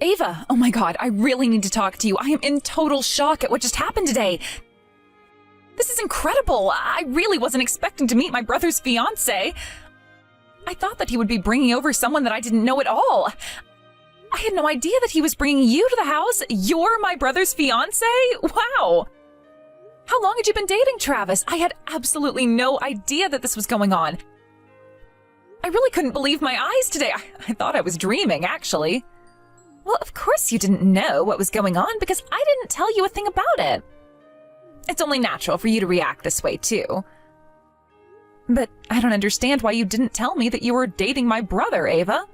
Ava, oh my god, I really need to talk to you. I am in total shock at what just happened today. This is incredible. I really wasn't expecting to meet my brother's fiancé. I thought that he would be bringing over someone that I didn't know at all. I had no idea that he was bringing you to the house. You're my brother's fiancé? Wow. How long had you been dating Travis? I had absolutely no idea that this was going on. I really couldn't believe my eyes today. I thought I was dreaming, actually. Well, of course you didn't know what was going on because I didn't tell you a thing about it. It's only natural for you to react this way, too. But I don't understand why you didn't tell me that you were dating my brother, Ava.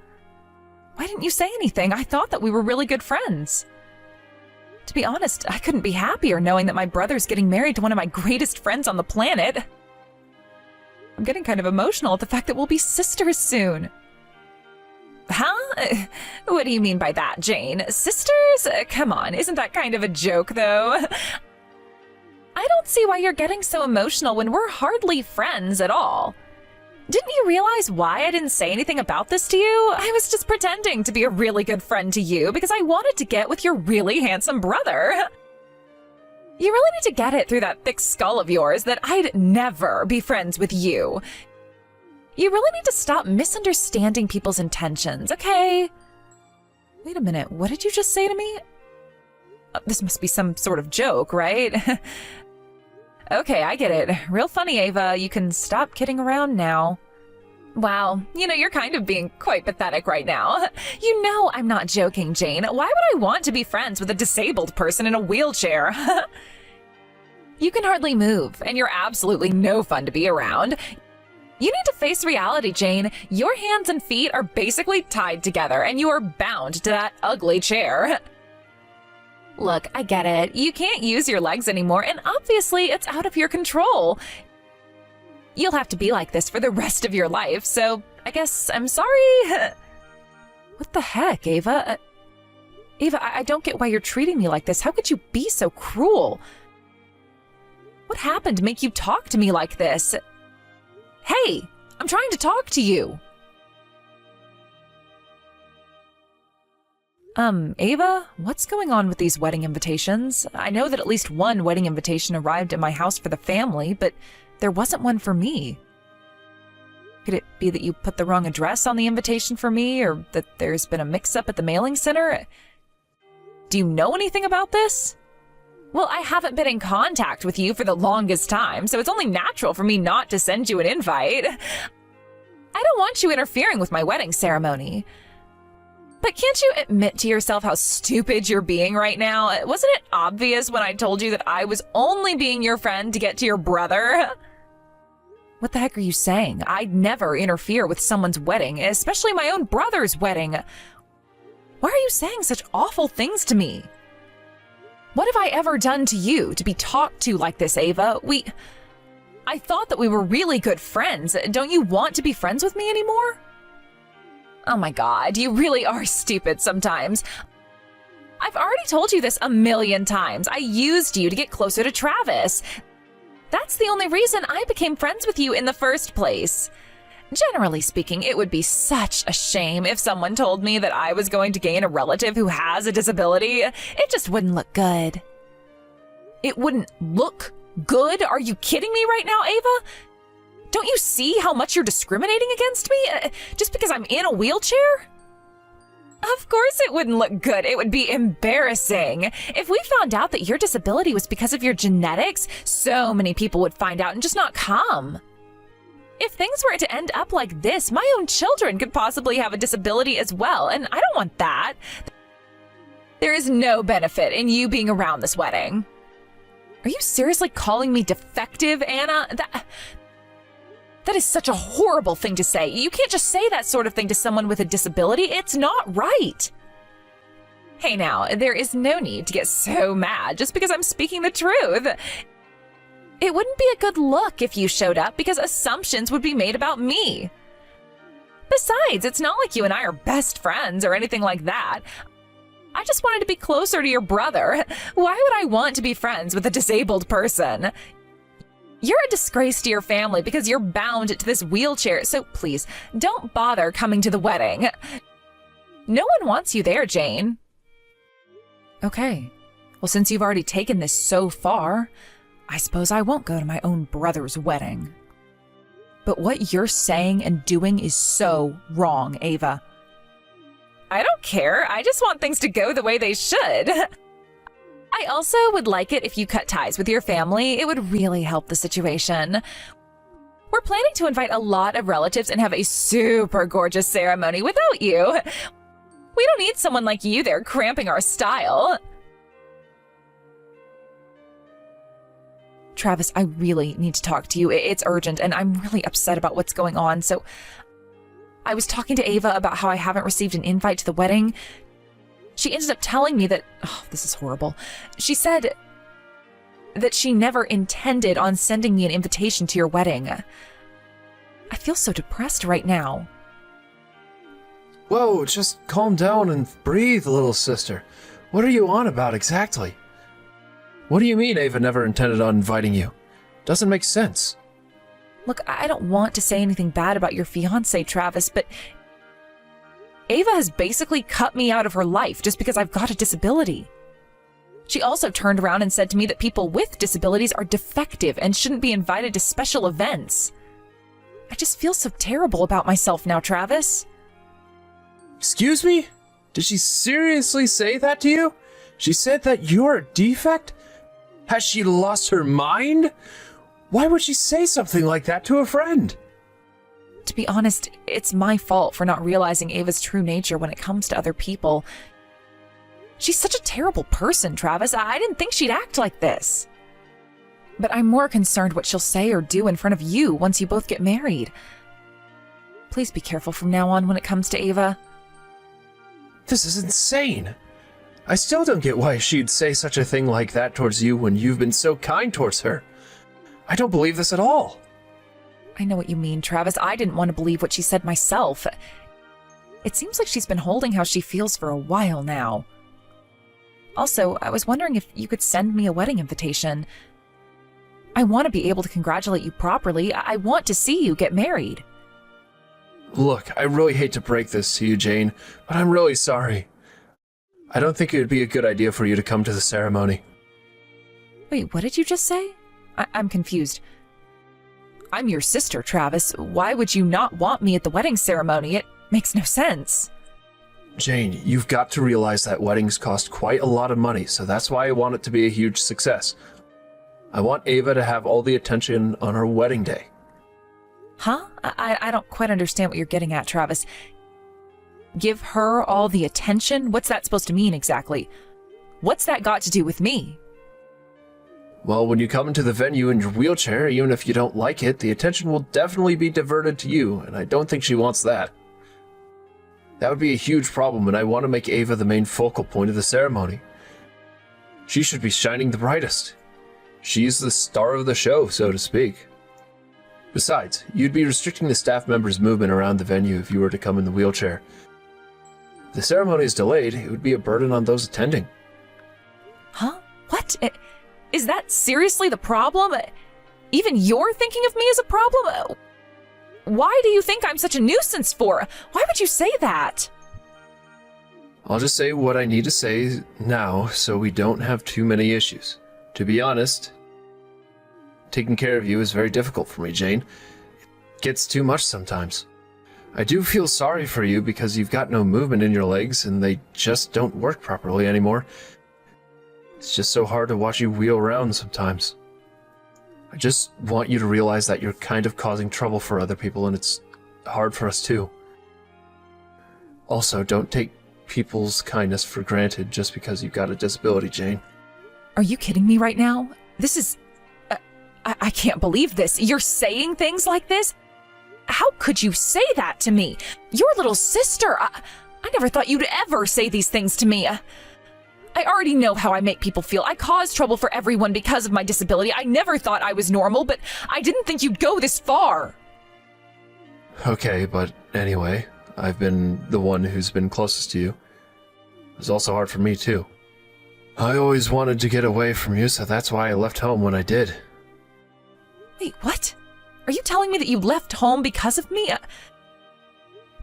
Why didn't you say anything? I thought that we were really good friends. To be honest, I couldn't be happier knowing that my brother's getting married to one of my greatest friends on the planet. I'm getting kind of emotional at the fact that we'll be sisters soon. Huh? What do you mean by that, Jane? Sisters? Come on, isn't that kind of a joke, though? I don't see why you're getting so emotional when we're hardly friends at all. Didn't you realize why I didn't say anything about this to you? I was just pretending to be a really good friend to you because I wanted to get with your really handsome brother. You really need to get it through that thick skull of yours that I'd never be friends with you. You really need to stop misunderstanding people's intentions, okay? Wait a minute, what did you just say to me? This must be some sort of joke, right? Okay, I get it. Real funny, Ava. You can stop kidding around now. Wow, you're kind of being quite pathetic right now. You know I'm not joking, Jane. Why would I want to be friends with a disabled person in a wheelchair? You can hardly move, and you're absolutely no fun to be around. You need to face reality, Jane. Your hands and feet are basically tied together, and you are bound to that ugly chair. Look, I get it. You can't use your legs anymore, and obviously it's out of your control. You'll have to be like this for the rest of your life, so I guess I'm sorry. What the heck, Ava? Ava, I don't get why you're treating me like this. How could you be so cruel? What happened to make you talk to me like this? Hey, I'm trying to talk to you. Ava, what's going on with these wedding invitations? I know that at least one wedding invitation arrived at my house for the family, but there wasn't one for me. Could it be that you put the wrong address on the invitation for me, or that there's been a mix-up at the mailing center? Do you know anything about this? Well, I haven't been in contact with you for the longest time, so it's only natural for me not to send you an invite. I don't want you interfering with my wedding ceremony. But can't you admit to yourself how stupid you're being right now? Wasn't it obvious when I told you that I was only being your friend to get to your brother? What the heck are you saying? I'd never interfere with someone's wedding, especially my own brother's wedding. Why are you saying such awful things to me? What have I ever done to you to be talked to like this, Ava? I thought that we were really good friends. Don't you want to be friends with me anymore? Oh my god, you really are stupid sometimes. I've already told you this a million times. I used you to get closer to Travis. That's the only reason I became friends with you in the first place. Generally speaking, it would be such a shame if someone told me that I was going to gain a relative who has a disability. It just wouldn't look good. It wouldn't look good? Are you kidding me right now, Ava? Don't you see how much you're discriminating against me? Just because I'm in a wheelchair? Of course it wouldn't look good. It would be embarrassing. If we found out that your disability was because of your genetics, so many people would find out and just not come. If things were to end up like this, my own children could possibly have a disability as well, and I don't want that. There is no benefit in you being around this wedding. Are you seriously calling me defective, Anna? That is such a horrible thing to say. You can't just say that sort of thing to someone with a disability. It's not right. Hey now, there is no need to get so mad just because I'm speaking the truth. It wouldn't be a good look if you showed up because assumptions would be made about me. Besides, it's not like you and I are best friends or anything like that. I just wanted to be closer to your brother. Why would I want to be friends with a disabled person? You're a disgrace to your family because you're bound to this wheelchair, so please, don't bother coming to the wedding. No one wants you there, Jane. Okay. Well, since you've already taken this so far, I suppose I won't go to my own brother's wedding. But what you're saying and doing is so wrong, Ava. I don't care. I just want things to go the way they should. I also would like it if you cut ties with your family. It would really help the situation. We're planning to invite a lot of relatives and have a super gorgeous ceremony without you. We don't need someone like you there cramping our style. Travis, I really need to talk to you. It's urgent, and I'm really upset about what's going on. So I was talking to Ava about how I haven't received an invite to the wedding. She ended up telling me that, oh, this is horrible. She said that she never intended on sending me an invitation to your wedding. I feel so depressed right now. Whoa, just calm down and breathe, little sister. What are you on about exactly? What do you mean Ava never intended on inviting you? Doesn't make sense. Look, I don't want to say anything bad about your fiancé, Travis, but Ava has basically cut me out of her life just because I've got a disability. She also turned around and said to me that people with disabilities are defective and shouldn't be invited to special events. I just feel so terrible about myself now, Travis. Excuse me? Did she seriously say that to you? She said that you're a defect? Has she lost her mind? Why would she say something like that to a friend? To be honest, it's my fault for not realizing Ava's true nature when it comes to other people. She's such a terrible person, Travis. I didn't think she'd act like this. But I'm more concerned what she'll say or do in front of you once you both get married. Please be careful from now on when it comes to Ava. This is insane. I still don't get why she'd say such a thing like that towards you when you've been so kind towards her. I don't believe this at all. I know what you mean, Travis. I didn't want to believe what she said myself. It seems like she's been holding how she feels for a while now. Also, I was wondering if you could send me a wedding invitation. I want to be able to congratulate you properly. I want to see you get married. Look, I really hate to break this to you, Jane, but I'm really sorry. I don't think it would be a good idea for you to come to the ceremony. Wait, what did you just say? I'm confused. I'm your sister, Travis. Why would you not want me at the wedding ceremony? It makes no sense. Jane, you've got to realize that weddings cost quite a lot of money, so that's why I want it to be a huge success. I want Ava to have all the attention on her wedding day. Huh? I don't quite understand what you're getting at, Travis. Give her all the attention? What's that supposed to mean exactly? What's that got to do with me? Well, when you come into the venue in your wheelchair, even if you don't like it, the attention will definitely be diverted to you, and I don't think she wants that. That would be a huge problem, and I want to make Ava the main focal point of the ceremony. She should be shining the brightest. She's the star of the show, so to speak. Besides, you'd be restricting the staff members' movement around the venue if you were to come in the wheelchair. If the ceremony is delayed, it would be a burden on those attending. Huh? What? Is that seriously the problem? Even you're thinking of me as a problem? Why do you think I'm such a nuisance for? Why would you say that? I'll just say what I need to say now so we don't have too many issues. To be honest, taking care of you is very difficult for me, Jane. It gets too much sometimes. I do feel sorry for you because you've got no movement in your legs and they just don't work properly anymore. It's just so hard to watch you wheel around sometimes. I just want you to realize that you're kind of causing trouble for other people and it's hard for us too. Also, don't take people's kindness for granted just because you've got a disability, Jane. Are you kidding me right now? This is... I can't believe this. You're saying things like this? How could you say that to me? Your little sister. I never thought you'd ever say these things to me. I already know how I make people feel. I cause trouble for everyone because of my disability. I never thought I was normal, but I didn't think you'd go this far. Okay, but anyway, I've been the one who's been closest to you. It was also hard for me, too. I always wanted to get away from you, so that's why I left home when I did. Wait, what? Are you telling me that you left home because of me?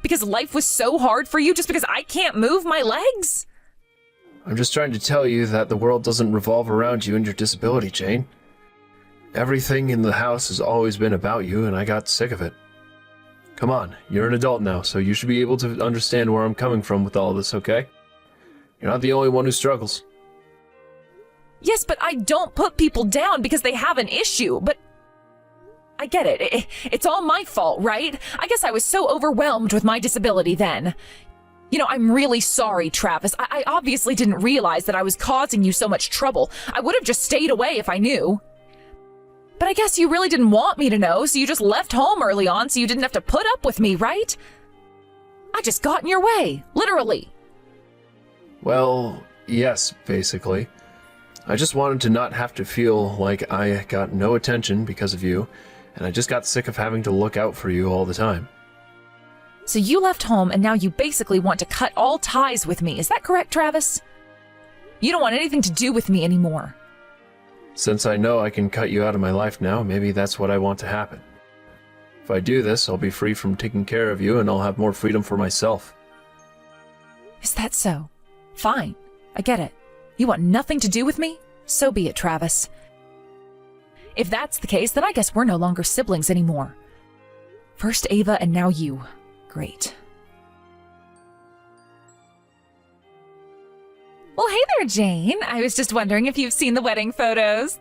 Because life was so hard for you just because I can't move my legs? I'm just trying to tell you that the world doesn't revolve around you and your disability, Jane. Everything in the house has always been about you, and I got sick of it. Come on, you're an adult now, so you should be able to understand where I'm coming from with all of this, okay? You're not the only one who struggles. Yes, but I don't put people down because they have an issue, but I get it. It's all my fault, right? I guess I was so overwhelmed with my disability then. You know, I'm really sorry, Travis. I obviously didn't realize that I was causing you so much trouble. I would have just stayed away if I knew. But I guess you really didn't want me to know, so you just left home early on so you didn't have to put up with me, right? I just got in your way, literally. Well, yes, basically. I just wanted to not have to feel like I got no attention because of you, and I just got sick of having to look out for you all the time. So you left home and now you basically want to cut all ties with me, is that correct, Travis? You don't want anything to do with me anymore. Since I know I can cut you out of my life now, maybe that's what I want to happen. If I do this, I'll be free from taking care of you and I'll have more freedom for myself. Is that so? Fine, I get it. You want nothing to do with me? So be it, Travis. If that's the case, then I guess we're no longer siblings anymore. First Ava and now you. Great. Well, hey there, Jane. I was just wondering if you've seen the wedding photos.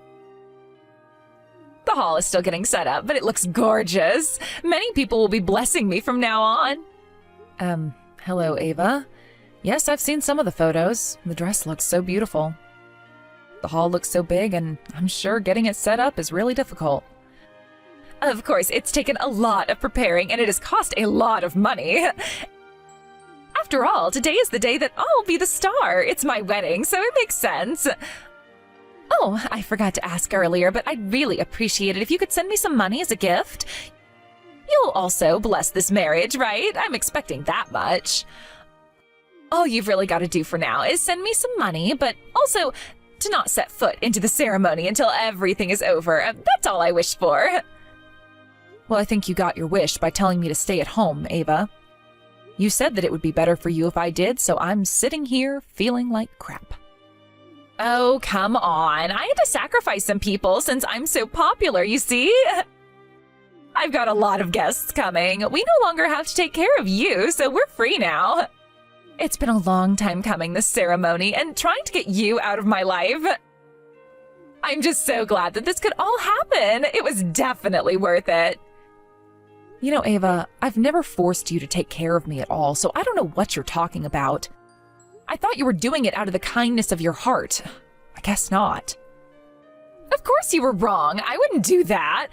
The hall is still getting set up, but it looks gorgeous. Many people will be blessing me from now on. Hello, Ava. Yes, I've seen some of the photos. The dress looks so beautiful. The hall looks so big, and I'm sure getting it set up is really difficult. Of course, it's taken a lot of preparing, and it has cost a lot of money. After all, today is the day that I'll be the star. It's my wedding, so it makes sense. Oh, I forgot to ask earlier, but I'd really appreciate it if you could send me some money as a gift. You'll also bless this marriage, right? I'm expecting that much. All you've really got to do for now is send me some money, but also to not set foot into the ceremony until everything is over. That's all I wish for. Well, I think you got your wish by telling me to stay at home, Ava. You said that it would be better for you if I did, so I'm sitting here feeling like crap. Oh, come on. I had to sacrifice some people since I'm so popular, you see? I've got a lot of guests coming. We no longer have to take care of you, so we're free now. It's been a long time coming, this ceremony, and trying to get you out of my life. I'm just so glad that this could all happen. It was definitely worth it. You know, Ava, I've never forced you to take care of me at all, so I don't know what you're talking about. I thought you were doing it out of the kindness of your heart. I guess not. Of course you were wrong. I wouldn't do that.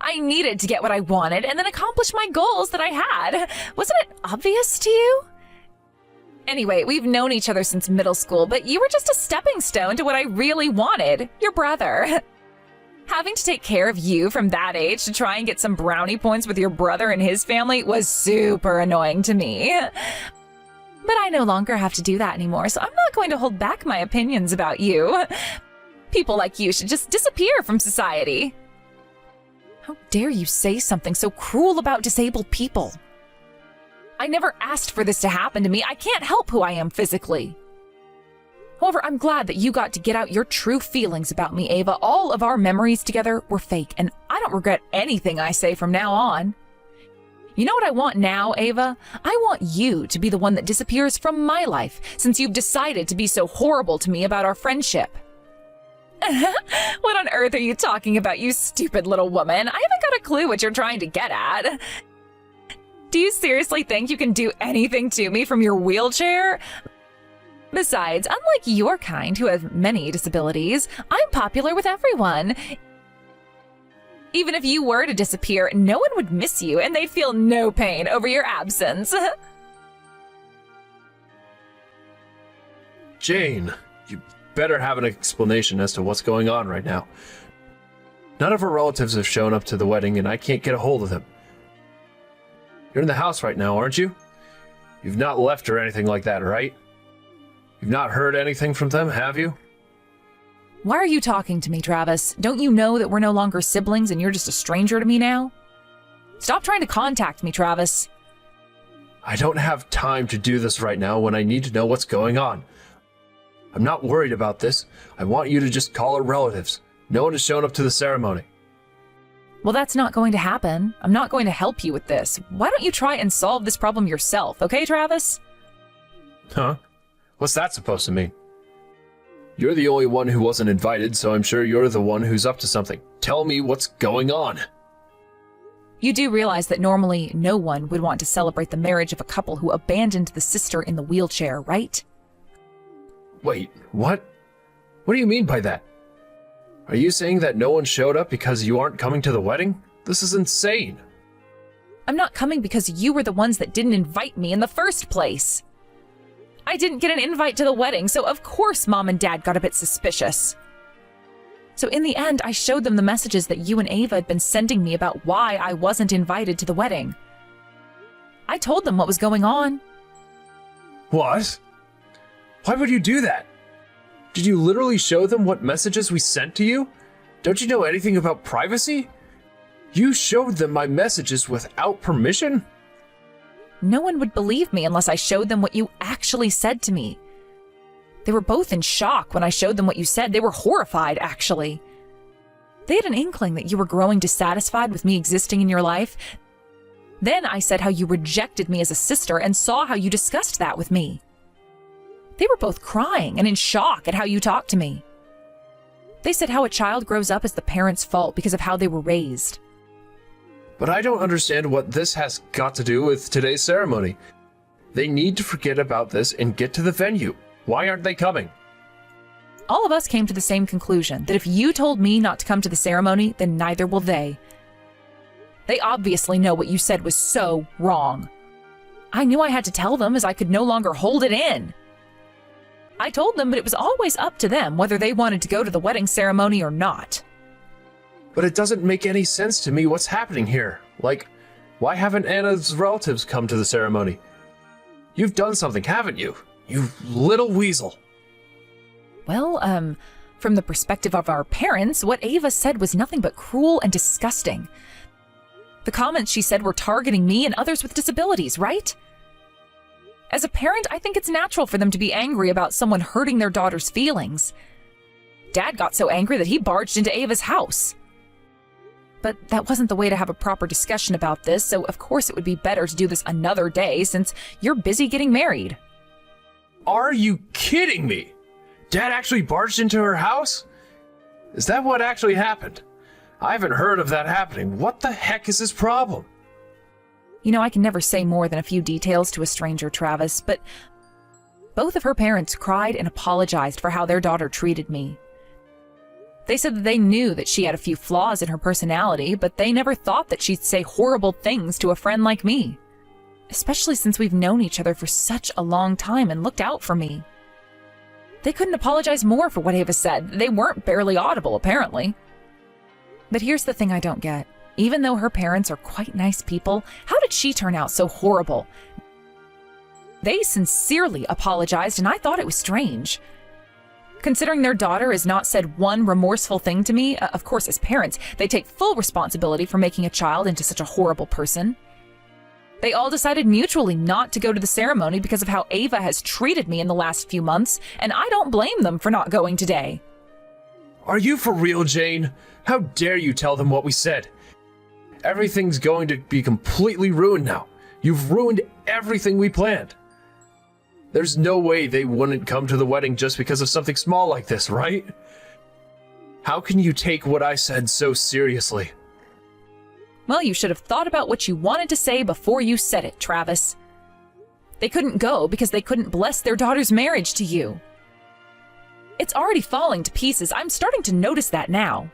I needed to get what I wanted and then accomplish my goals that I had. Wasn't it obvious to you? Anyway, we've known each other since middle school, but you were just a stepping stone to what I really wanted, your brother. Having to take care of you from that age to try and get some brownie points with your brother and his family was super annoying to me. But I no longer have to do that anymore, so I'm not going to hold back my opinions about you. People like you should just disappear from society. How dare you say something so cruel about disabled people? I never asked for this to happen to me. I can't help who I am physically. However, I'm glad that you got to get out your true feelings about me, Ava. All of our memories together were fake, and I don't regret anything I say from now on. You know what I want now, Ava? I want you to be the one that disappears from my life, since you've decided to be so horrible to me about our friendship. What on earth are you talking about, you stupid little woman? I haven't got a clue what you're trying to get at. Do you seriously think you can do anything to me from your wheelchair? Besides, unlike your kind who have many disabilities, I'm popular with everyone. Even if you were to disappear, no one would miss you and they'd feel no pain over your absence. Jane, you better have an explanation as to what's going on right now. None of her relatives have shown up to the wedding and I can't get a hold of them. You're in the house right now, aren't you? You've not left or anything like that, right? You've not heard anything from them, have you? Why are you talking to me, Travis? Don't you know that we're no longer siblings and you're just a stranger to me now? Stop trying to contact me, Travis. I don't have time to do this right now when I need to know what's going on. I'm not worried about this. I want you to just call her relatives. No one has shown up to the ceremony. Well, that's not going to happen. I'm not going to help you with this. Why don't you try and solve this problem yourself, okay, Travis? Huh? What's that supposed to mean? You're the only one who wasn't invited, so I'm sure you're the one who's up to something. Tell me what's going on. You do realize that normally no one would want to celebrate the marriage of a couple who abandoned the sister in the wheelchair, right? Wait, what? What do you mean by that? Are you saying that no one showed up because you aren't coming to the wedding? This is insane. I'm not coming because you were the ones that didn't invite me in the first place. I didn't get an invite to the wedding, so of course Mom and Dad got a bit suspicious. So in the end, I showed them the messages that you and Ava had been sending me about why I wasn't invited to the wedding. I told them what was going on. What? Why would you do that? Did you literally show them what messages we sent to you? Don't you know anything about privacy? You showed them my messages without permission? No one would believe me unless I showed them what you actually said to me. They were both in shock when I showed them what you said. They were horrified, actually. They had an inkling that you were growing dissatisfied with me existing in your life. Then I said how you rejected me as a sister and saw how you discussed that with me. They were both crying and in shock at how you talked to me. They said how a child grows up as the parent's fault because of how they were raised. But I don't understand what this has got to do with today's ceremony. They need to forget about this and get to the venue. Why aren't they coming? All of us came to the same conclusion, that if you told me not to come to the ceremony, then neither will they. They obviously know what you said was so wrong. I knew I had to tell them as I could no longer hold it in. I told them, but it was always up to them whether they wanted to go to the wedding ceremony or not. But it doesn't make any sense to me what's happening here. Like, why haven't Anna's relatives come to the ceremony? You've done something, haven't you? You little weasel. Well, from the perspective of our parents, what Ava said was nothing but cruel and disgusting. The comments she said were targeting me and others with disabilities, right? As a parent, I think it's natural for them to be angry about someone hurting their daughter's feelings. Dad got so angry that he barged into Ava's house. But that wasn't the way to have a proper discussion about this, so of course it would be better to do this another day since you're busy getting married. Are you kidding me? Dad actually barged into her house? Is that what actually happened? I haven't heard of that happening. What the heck is his problem? You know, I can never say more than a few details to a stranger, Travis, but both of her parents cried and apologized for how their daughter treated me. They said that they knew that she had a few flaws in her personality, but they never thought that she'd say horrible things to a friend like me. Especially since we've known each other for such a long time and looked out for me. They couldn't apologize more for what Ava said. They weren't barely audible, apparently. But here's the thing I don't get. Even though her parents are quite nice people, how did she turn out so horrible? They sincerely apologized, and I thought it was strange. Considering their daughter has not said one remorseful thing to me, of course, as parents, they take full responsibility for making a child into such a horrible person. They all decided mutually not to go to the ceremony because of how Ava has treated me in the last few months, and I don't blame them for not going today. Are you for real, Jane? How dare you tell them what we said? Everything's going to be completely ruined now. You've ruined everything we planned. There's no way they wouldn't come to the wedding just because of something small like this, right? How can you take what I said so seriously? Well, you should have thought about what you wanted to say before you said it, Travis. They couldn't go because they couldn't bless their daughter's marriage to you. It's already falling to pieces. I'm starting to notice that now.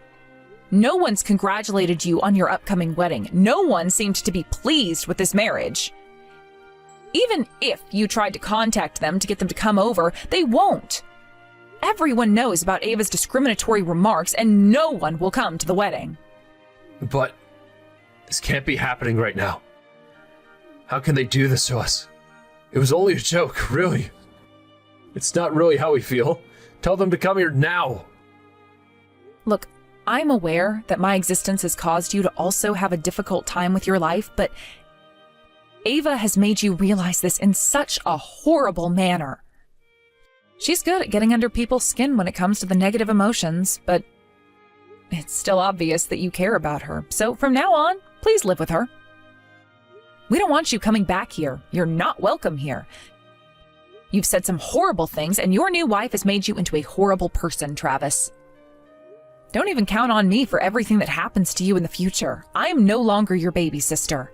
No one's congratulated you on your upcoming wedding. No one seemed to be pleased with this marriage. Even if you tried to contact them to get them to come over, they won't. Everyone knows about Ava's discriminatory remarks, and no one will come to the wedding. But this can't be happening right now. How can they do this to us? It was only a joke, really. It's not really how we feel. Tell them to come here now. Look, I'm aware that my existence has caused you to also have a difficult time with your life, but Ava has made you realize this in such a horrible manner. She's good at getting under people's skin when it comes to the negative emotions, but it's still obvious that you care about her. So from now on, please live with her. We don't want you coming back here. You're not welcome here. You've said some horrible things, and your new wife has made you into a horrible person, Travis. Don't even count on me for everything that happens to you in the future. I am no longer your baby sister.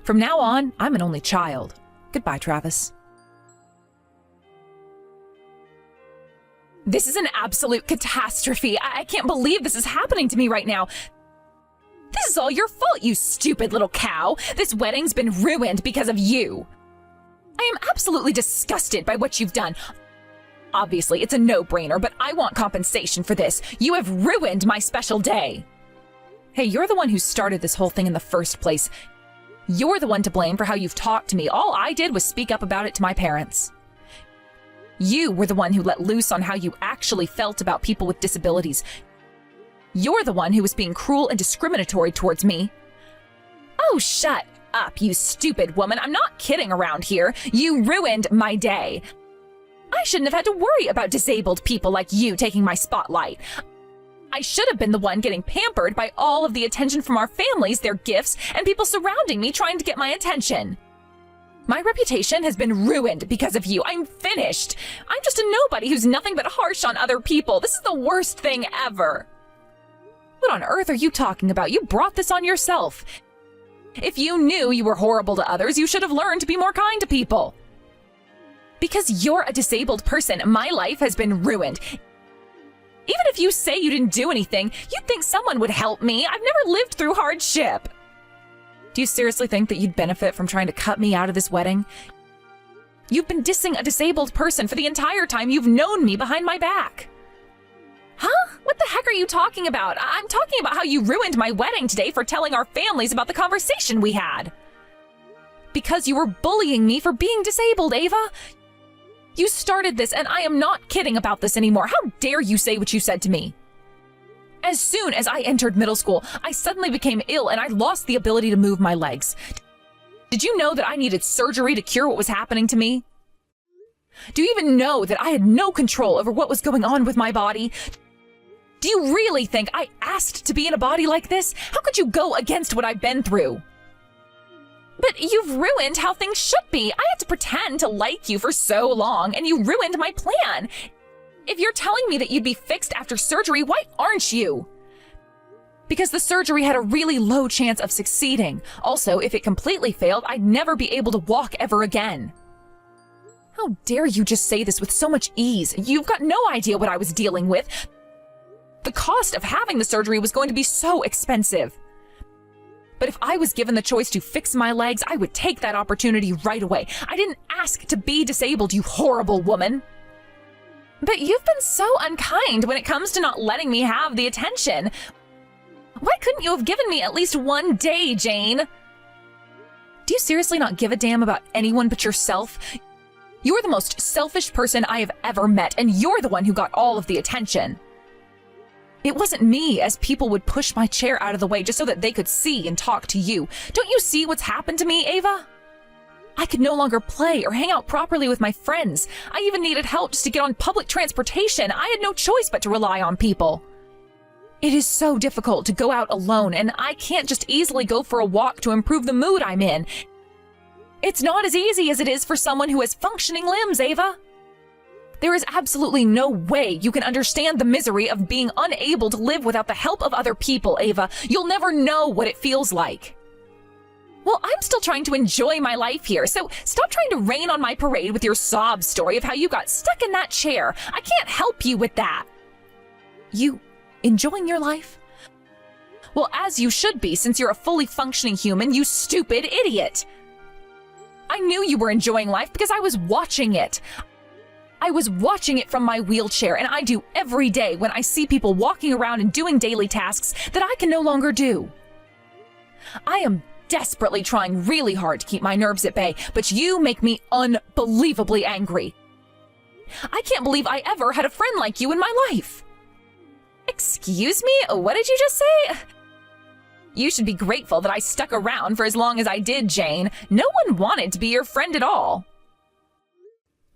From now on, I'm an only child. Goodbye, Travis. This is an absolute catastrophe. I can't believe this is happening to me right now. This is all your fault, you stupid little cow. This wedding's been ruined because of you. I am absolutely disgusted by what you've done. Obviously, it's a no-brainer, but I want compensation for this. You have ruined my special day. Hey, you're the one who started this whole thing in the first place. You're the one to blame for how you've talked to me. All I did was speak up about it to my parents. You were the one who let loose on how you actually felt about people with disabilities. You're the one who was being cruel and discriminatory towards me. Oh, shut up, you stupid woman. I'm not kidding around here. You ruined my day. I shouldn't have had to worry about disabled people like you taking my spotlight. I should have been the one getting pampered by all of the attention from our families, their gifts, and people surrounding me trying to get my attention. My reputation has been ruined because of you. I'm finished. I'm just a nobody who's nothing but harsh on other people. This is the worst thing ever. What on earth are you talking about? You brought this on yourself. If you knew you were horrible to others, you should have learned to be more kind to people. Because you're a disabled person, my life has been ruined. Even if you say you didn't do anything, you'd think someone would help me. I've never lived through hardship. Do you seriously think that you'd benefit from trying to cut me out of this wedding? You've been dissing a disabled person for the entire time you've known me behind my back. Huh? What the heck are you talking about? I'm talking about how you ruined my wedding today for telling our families about the conversation we had. Because you were bullying me for being disabled, Ava. You started this, and I am not kidding about this anymore. How dare you say what you said to me? As soon as I entered middle school, I suddenly became ill and I lost the ability to move my legs. Did you know that I needed surgery to cure what was happening to me? Do you even know that I had no control over what was going on with my body? Do you really think I asked to be in a body like this? How could you go against what I've been through? But you've ruined how things should be. I had to pretend to like you for so long, and you ruined my plan. If you're telling me that you'd be fixed after surgery, why aren't you? Because the surgery had a really low chance of succeeding. Also, if it completely failed, I'd never be able to walk ever again. How dare you just say this with so much ease? You've got no idea what I was dealing with. The cost of having the surgery was going to be so expensive. But if I was given the choice to fix my legs, I would take that opportunity right away. I didn't ask to be disabled, you horrible woman. But you've been so unkind when it comes to not letting me have the attention. Why couldn't you have given me at least one day, Jane? Do you seriously not give a damn about anyone but yourself? You're the most selfish person I have ever met, and you're the one who got all of the attention. It wasn't me, as people would push my chair out of the way just so that they could see and talk to you. Don't you see what's happened to me, Ava? I could no longer play or hang out properly with my friends. I even needed help just to get on public transportation. I had no choice but to rely on people. It is so difficult to go out alone, and I can't just easily go for a walk to improve the mood I'm in. It's not as easy as it is for someone who has functioning limbs, Ava. There is absolutely no way you can understand the misery of being unable to live without the help of other people, Ava. You'll never know what it feels like. Well, I'm still trying to enjoy my life here, so stop trying to rain on my parade with your sob story of how you got stuck in that chair. I can't help you with that. You enjoying your life? Well, as you should be, since you're a fully functioning human, you stupid idiot. I knew you were enjoying life because I was watching it. I was watching it from my wheelchair, and I do every day when I see people walking around and doing daily tasks that I can no longer do. I am desperately trying really hard to keep my nerves at bay, but you make me unbelievably angry. I can't believe I ever had a friend like you in my life. Excuse me? What did you just say? You should be grateful that I stuck around for as long as I did, Jane. No one wanted to be your friend at all.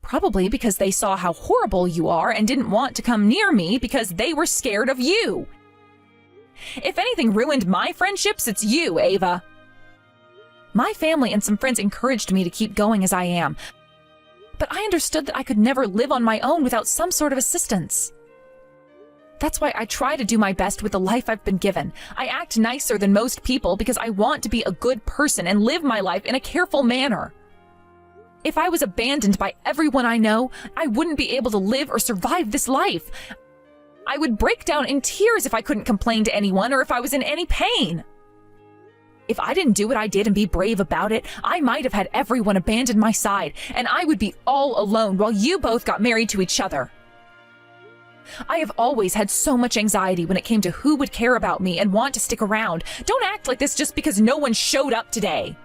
Probably because they saw how horrible you are and didn't want to come near me because they were scared of you. If anything ruined my friendships, it's you, Ava. My family and some friends encouraged me to keep going as I am, but I understood that I could never live on my own without some sort of assistance. That's why I try to do my best with the life I've been given. I act nicer than most people because I want to be a good person and live my life in a careful manner. If I was abandoned by everyone I know, I wouldn't be able to live or survive this life. I would break down in tears if I couldn't complain to anyone or if I was in any pain. If I didn't do what I did and be brave about it, I might have had everyone abandon my side, and I would be all alone while you both got married to each other. I have always had so much anxiety when it came to who would care about me and want to stick around. Don't act like this just because no one showed up today.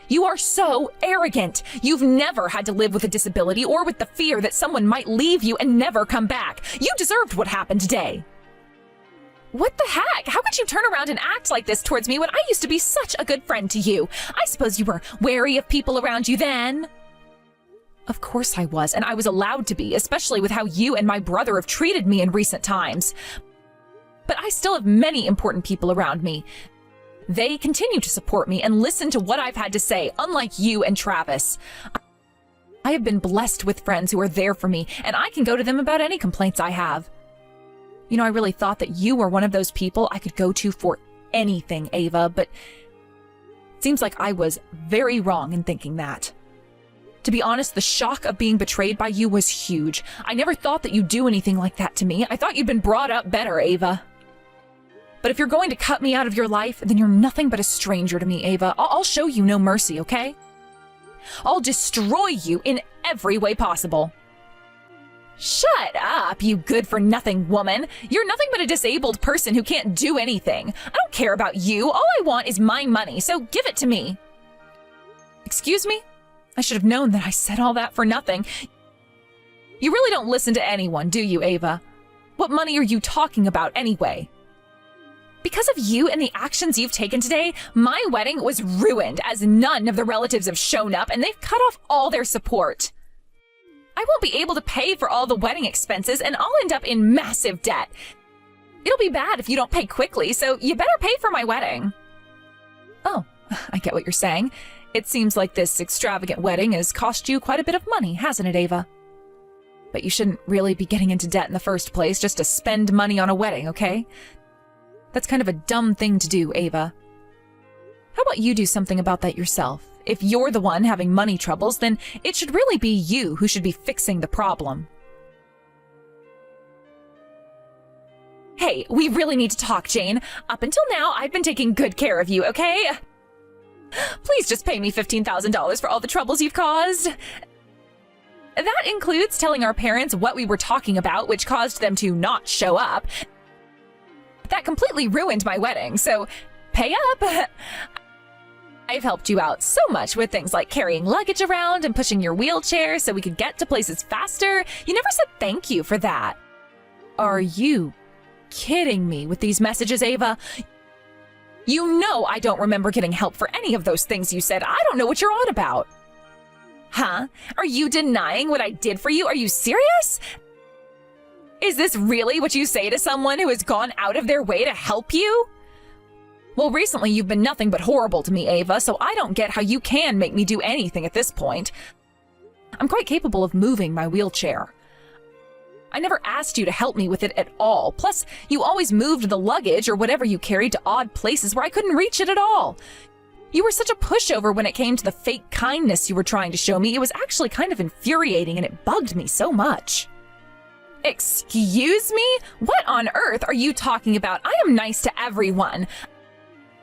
You are so arrogant. You've never had to live with a disability or with the fear that someone might leave you and never come back. You deserved what happened today. What the heck? How could you turn around and act like this towards me when I used to be such a good friend to you? I suppose you were wary of people around you then. Of course I was, and I was allowed to be, especially with how you and my brother have treated me in recent times. But I still have many important people around me. They continue to support me and listen to what I've had to say, unlike you and Travis. I have been blessed with friends who are there for me, and I can go to them about any complaints I have. You know, I really thought that you were one of those people I could go to for anything, Ava, but it seems like I was very wrong in thinking that. To be honest, the shock of being betrayed by you was huge. I never thought that you'd do anything like that to me. I thought you'd been brought up better, Ava. But if you're going to cut me out of your life, then you're nothing but a stranger to me, Ava. I'll show you no mercy, okay? I'll destroy you in every way possible. Shut up, you good-for-nothing woman. You're nothing but a disabled person who can't do anything. I don't care about you. All I want is my money, so give it to me. Excuse me? I should have known that I said all that for nothing. You really don't listen to anyone, do you, Ava? What money are you talking about anyway? Because of you and the actions you've taken today, my wedding was ruined as none of the relatives have shown up and they've cut off all their support. I won't be able to pay for all the wedding expenses and I'll end up in massive debt. It'll be bad if you don't pay quickly, so you better pay for my wedding. Oh, I get what you're saying. It seems like this extravagant wedding has cost you quite a bit of money, hasn't it, Ava? But you shouldn't really be getting into debt in the first place just to spend money on a wedding, okay? That's kind of a dumb thing to do, Ava. How about you do something about that yourself? If you're the one having money troubles, then it should really be you who should be fixing the problem. Hey, we really need to talk, Jane. Up until now, I've been taking good care of you, okay? Please just pay me $15,000 for all the troubles you've caused. That includes telling our parents what we were talking about, which caused them to not show up. That completely ruined my wedding, so pay up. I've helped you out so much with things like carrying luggage around and pushing your wheelchair so we could get to places faster. You never said thank you for that. Are you kidding me with these messages, Ava? You know I don't remember getting help for any of those things you said. I don't know what you're on about. Huh? Are you denying what I did for you? Are you serious? Is this really what you say to someone who has gone out of their way to help you? Well, recently you've been nothing but horrible to me, Ava, so I don't get how you can make me do anything at this point. I'm quite capable of moving my wheelchair. I never asked you to help me with it at all. Plus, you always moved the luggage or whatever you carried to odd places where I couldn't reach it at all. You were such a pushover when it came to the fake kindness you were trying to show me. It was actually kind of infuriating and it bugged me so much. Excuse me? What on earth are you talking about? I am nice to everyone.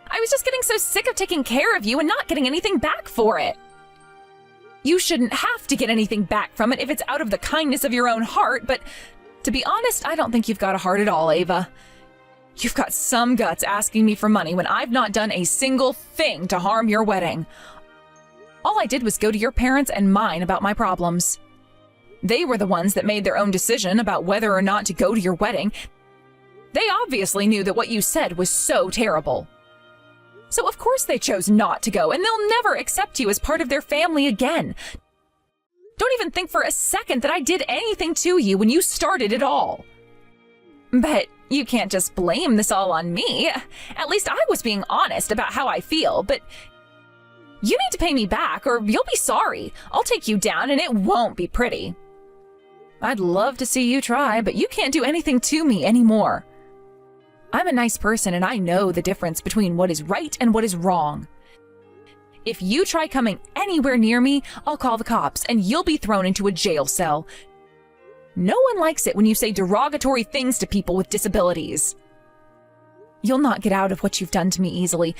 I was just getting so sick of taking care of you and not getting anything back for it. You shouldn't have to get anything back from it if it's out of the kindness of your own heart, but to be honest, I don't think you've got a heart at all, Ava. You've got some guts asking me for money when I've not done a single thing to harm your wedding. All I did was go to your parents and mine about my problems. They were the ones that made their own decision about whether or not to go to your wedding. They obviously knew that what you said was so terrible. So of course they chose not to go, and they'll never accept you as part of their family again. Don't even think for a second that I did anything to you when you started it all. But you can't just blame this all on me. At least I was being honest about how I feel, but you need to pay me back or you'll be sorry. I'll take you down and it won't be pretty. I'd love to see you try, but you can't do anything to me anymore. I'm a nice person and I know the difference between what is right and what is wrong. If you try coming anywhere near me, I'll call the cops and you'll be thrown into a jail cell. No one likes it when you say derogatory things to people with disabilities. You'll not get out of what you've done to me easily.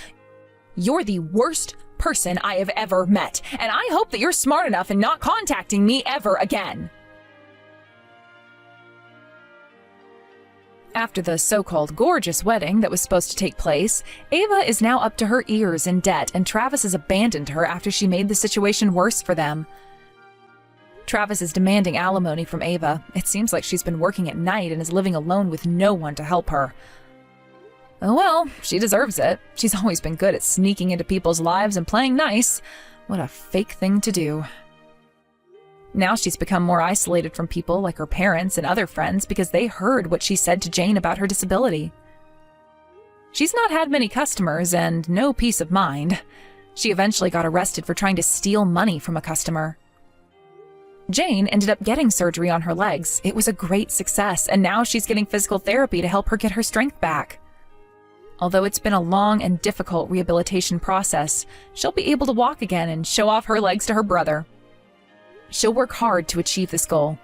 You're the worst person I have ever met, and I hope that you're smart enough in not contacting me ever again. After the so-called gorgeous wedding that was supposed to take place, Ava is now up to her ears in debt, and Travis has abandoned her after she made the situation worse for them. Travis is demanding alimony from Ava. It seems like she's been working at night and is living alone with no one to help her. Oh well, she deserves it. She's always been good at sneaking into people's lives and playing nice. What a fake thing to do. Now she's become more isolated from people like her parents and other friends because they heard what she said to Jane about her disability. She's not had many customers and no peace of mind. She eventually got arrested for trying to steal money from a customer. Jane ended up getting surgery on her legs. It was a great success, and now she's getting physical therapy to help her get her strength back. Although it's been a long and difficult rehabilitation process, she'll be able to walk again and show off her legs to her brother. She'll work hard to achieve this goal.